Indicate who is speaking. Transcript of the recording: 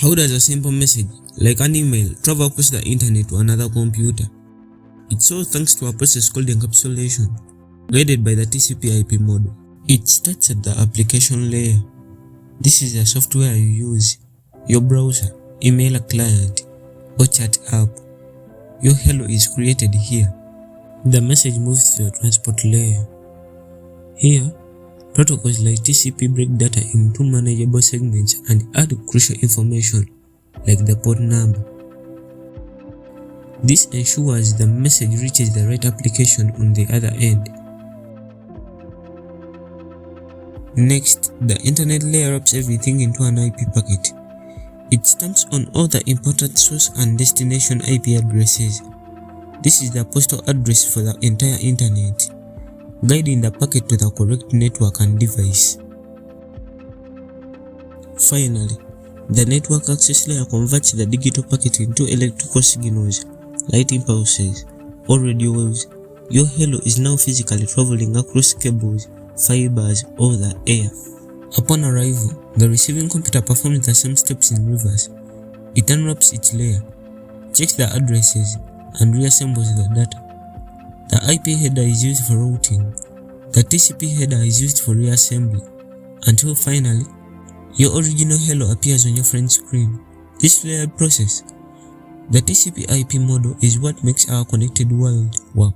Speaker 1: How does a simple message, like an email, travel across the internet to another computer? It's all thanks to a process called encapsulation, guided by the TCP IP model. It starts at the application layer. This is the software you use, your browser, email client, or chat app. Your hello is created here. The message moves to the transport layer. Here, protocols like TCP break data into manageable segments and add crucial information like the port number. This ensures the message reaches the right application on the other end. Next, the internet layer wraps everything into an IP packet. It stamps on all the important source and destination IP addresses. This is the postal address for the entire internet, guiding the packet to the correct network and device. Finally, the network access layer converts the digital packet into electrical signals, light impulses, or radio waves. Your hello is now physically traveling across cables, fibers, or the air. Upon arrival, the receiving computer performs the same steps in reverse. It unwraps its layer, checks the addresses, and reassembles the data. The IP header is used for routing. The TCP header is used for reassembly, until finally, your original hello appears on your friend's screen. This layered process, the TCP IP model, is what makes our connected world work.